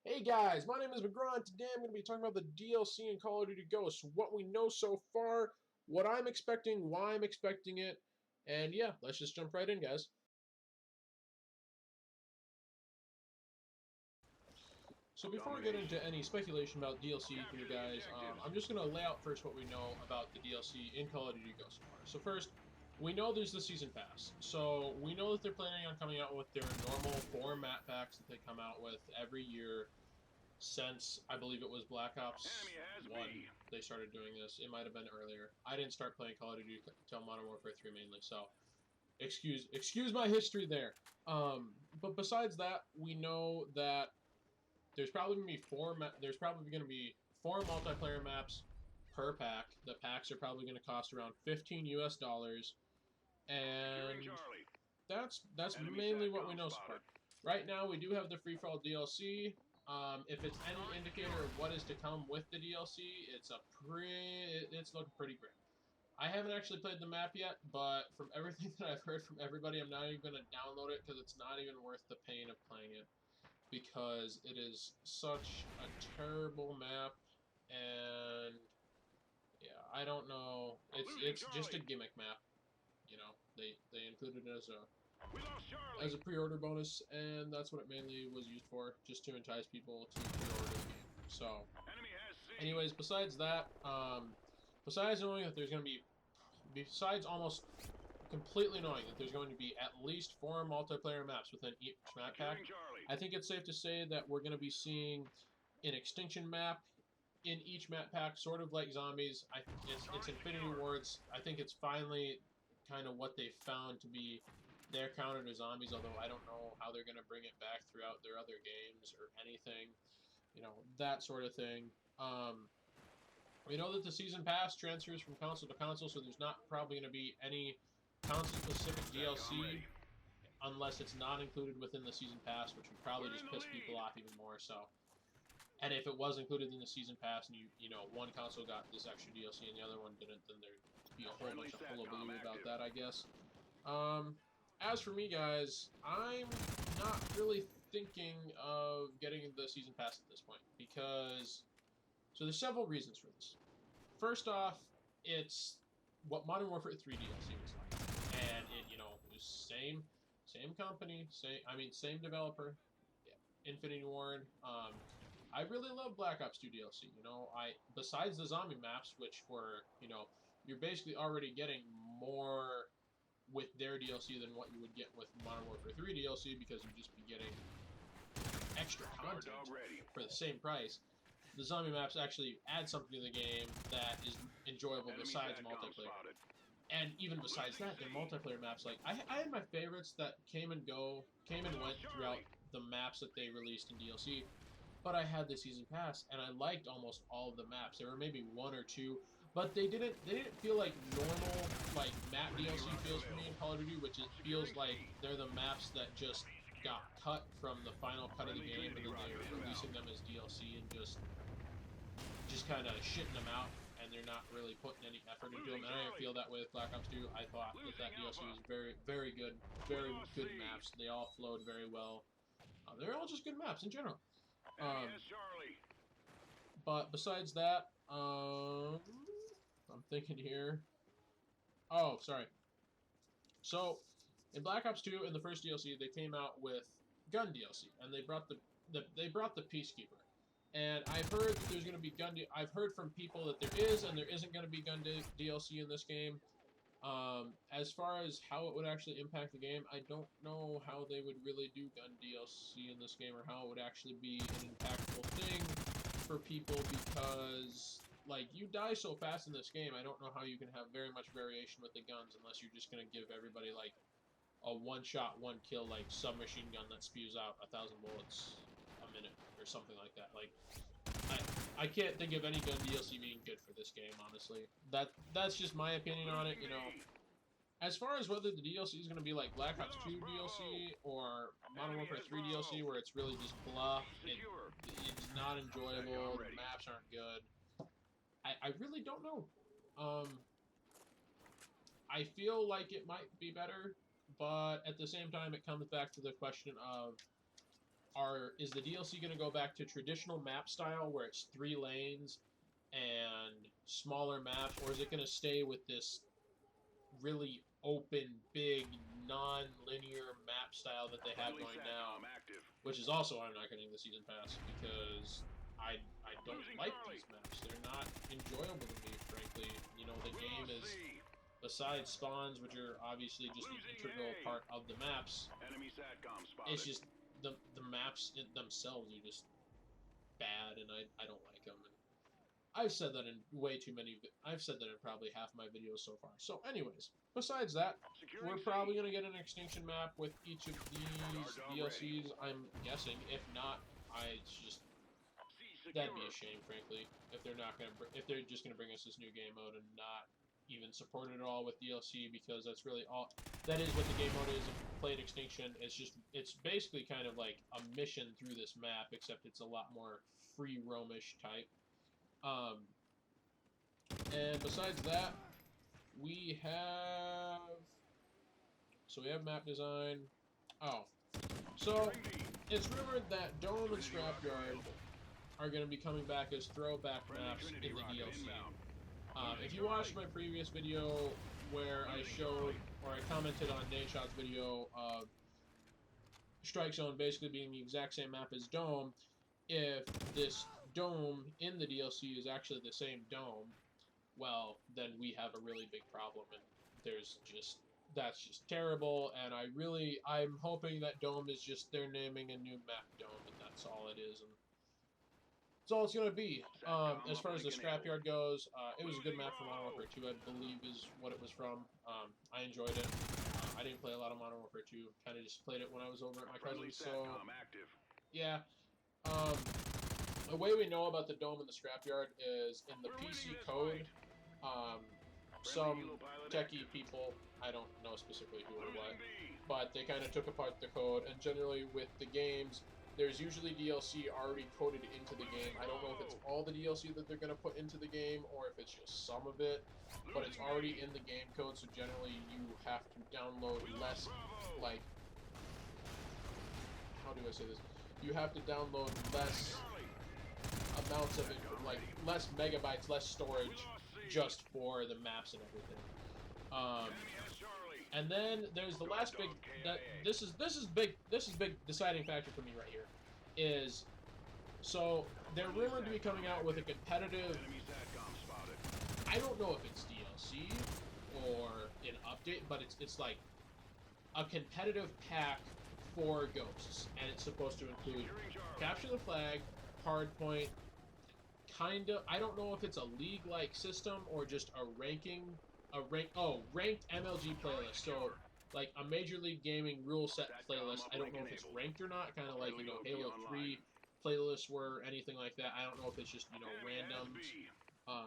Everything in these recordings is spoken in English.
Hey guys, my name is McGraw, and today I'm going to be talking about the DLC in Call of Duty Ghosts, what we know so far, what I'm expecting, why I'm expecting it, and yeah, let's just jump right in, guys. So before we get into any speculation about DLC here, guys, I'm just going to lay out first what we know about the DLC in Call of Duty Ghosts so far. So first, we know there's the Season Pass. So we know that they're planning on coming out with their normal 4 map packs that they come out with every year since I believe it was Black Ops 1 they started doing this. It might have been earlier. I didn't start playing Call of Duty until Modern Warfare 3 mainly, so excuse my history there. But besides that, we know that there's probably going to be there's probably going to be 4 multiplayer maps per pack. The packs are probably going to cost around 15 US dollars, and that's mainly what we know so far. Right now, we do have the free for all DLC. If it's any indicator of what is to come with the DLC, it's looking pretty great. I haven't actually played the map yet, but from everything that I've heard from everybody, I'm not even going to download it because it's not even worth the pain of playing it because it is such a terrible map, and yeah, I don't know. It's just a gimmick map. You know, they included it as a pre-order bonus, and that's what it mainly was used for, just to entice people to pre-order the game. So, anyways, besides that, besides knowing that there's going to be, besides almost completely knowing that there's going to be at least 4 multiplayer maps within each map pack, I think it's safe to say that we're going to be seeing an extinction map in each map pack, sort of like zombies. It's Infinity Wards. I think it's finally kind of what they found to be their counter to zombies, although I don't know how they're going to bring it back throughout their other games or anything, that sort of thing. We know that the season pass transfers from console to console, so there's not probably going to be any console-specific DLC unless it's not included within the season pass, which would probably just piss people off even more. So, and if it was included in the season pass, and one console got this extra DLC and the other one didn't, then there'd be a whole bunch of hullabaloo about that, I guess. Um, as for me, guys, I'm not really thinking of getting the season pass at this point because there's several reasons for this. First off, it's what Modern Warfare 3 DLC was like, and it was same company, same developer, yeah, Infinity Ward. I really love Black Ops 2 DLC. I besides the zombie maps, which were you're basically already getting more with their DLC than what you would get with Modern Warfare 3 DLC because you'd just be getting extra content for the same price. The zombie maps actually add something to the game that is enjoyable besides multiplayer. And even besides that, their multiplayer maps, like I had my favorites that came and went throughout the maps that they released in DLC. But I had the season pass, and I liked almost all of the maps. There were maybe one or two, but they didn't feel like normal like map DLC feels for me in Call of Duty, which it feels like they're the maps that just got cut from the final cut of the game, and then they were releasing them as DLC and just kind of shitting them out, and they're not really putting any effort into them. And I didn't feel that way with Black Ops 2. I thought that DLC was very, very good, very good maps. They all flowed very well. They're all just good maps in general. Um, but besides that, I'm thinking here. Oh, sorry. So, in Black Ops 2, in the first DLC, they came out with gun DLC, and they brought the Peacekeeper. And I've heard that there's going to be I've heard from people that there is and there isn't going to be gun DLC in this game. As far as how it would actually impact the game, I don't know how they would really do gun DLC in this game or how it would actually be an impactful thing for people because, like, you die so fast in this game, I don't know how you can have very much variation with the guns unless you're just going to give everybody, like, a one-shot, one-kill, like, submachine gun that spews out 1,000 bullets a minute or something like that. Like, I can't think of any gun DLC being good for this game, honestly. That's just my opinion on it. As far as whether the DLC is going to be like Black Ops 2 DLC or Modern Warfare 3 DLC, where it's really just blah, it's not enjoyable, the maps aren't good, I really don't know. Um, I feel like it might be better, but at the same time, it comes back to the question of is the DLC going to go back to traditional map style where it's 3 lanes and smaller maps, or is it going to stay with this really open, big, non-linear map style that they have going now, which is also why I'm not getting the season pass, because I don't like these maps. They're not enjoyable to me, frankly. You know, the game is, besides spawns, which are obviously just an integral part of the maps, it's just the maps themselves are just bad, and I don't like them. And I've said that in way too many. I've said that in probably half my videos so far. So, anyways, besides that, we're probably gonna get an extinction map with each of these DLCs. I'm guessing. If not, that'd be a shame, frankly. If they're not gonna, if they're just gonna bring us this new game mode and not even support it at all with DLC, because that's really all. That is what the game mode is. If you played Extinction, it's basically kind of like a mission through this map, except it's a lot more free roamish type. And besides that, we have map design. Oh, so it's rumored that Dome and Scrapyard are going to be coming back as throwback maps in the DLC. If you watched my previous video where I showed, or I commented on Nadeshot's video of Strike Zone basically being the exact same map as Dome, if this dome in the DLC is actually the same dome, well, then we have a really big problem, and that's just terrible, and I'm hoping that Dome is just, they're naming a new map Dome, and that's all it is, and that's all it's going to be. As far as the Scrapyard goes, it was a good map for Modern Warfare 2, I believe is what it was from. I enjoyed it. I didn't play a lot of Modern Warfare 2, kind of just played it when I was over at my cousin's, so yeah. The way we know about the Dome and the Scrapyard is in the PC code. Some techie people, I don't know specifically who or what, but they kind of took apart the code, and generally with the games, there's usually DLC already coded into the game. I don't know if it's all the DLC that they're going to put into the game, or if it's just some of it, but it's already in the game code, so generally you have to download less, like, how do I say this? You have to download less amounts of it, like less megabytes, less storage, just for the maps and everything. And then there's the last big. This is big deciding factor for me right here. Is so they're rumored to be coming out with a competitive. I don't know if it's DLC or an update, but it's like a competitive pack for Ghosts, and it's supposed to include Capture the Flag, Hardpoint, kind of. I don't know if it's a league-like system or just ranked MLG playlist. So like a Major League Gaming rule set playlist. I don't know if it's ranked or not. Kind of like Halo 3 playlists were, anything like that. I don't know if it's just randoms.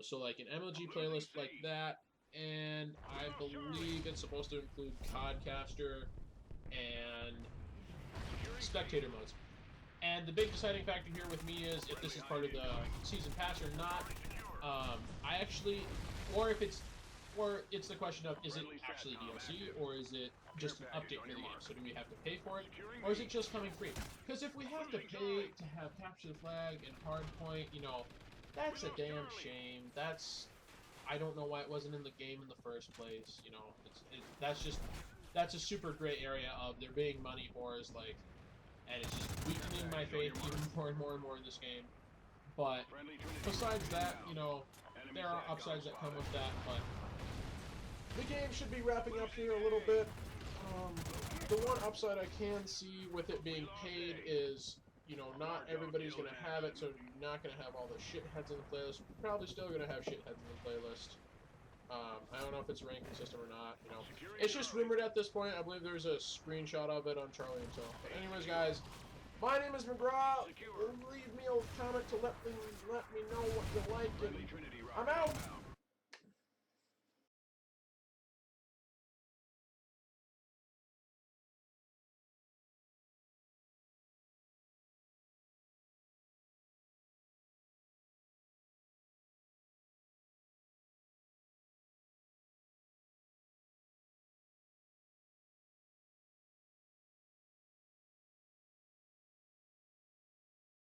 So like an MLG playlist like that, and I believe it's supposed to include Codcaster and spectator modes. And the big deciding factor here with me is if this is part of the season pass or not. Or it's the question of, is it actually DLC, or is it just an update for the game? So do we have to pay for it, or is it just coming free? Because if we have to pay to have Capture the Flag and Hardpoint, that's a damn shame. I don't know why it wasn't in the game in the first place. That's a super gray area of there being money whores, like, and it's just weakening my faith even more and more and more in this game. But besides that, there are upsides that come with that, but the game should be wrapping up here a little bit. The one upside I can see with it being paid is, not everybody's going to have it, so you're not going to have all the shitheads in the playlist. You're probably still going to have shitheads in the playlist. I don't know if it's a ranking system or not, It's just rumored at this point. I believe there's a screenshot of it on Charlie himself. But anyways, guys, my name is McGraw. Leave me a comment to let me know what you like, and I'm out!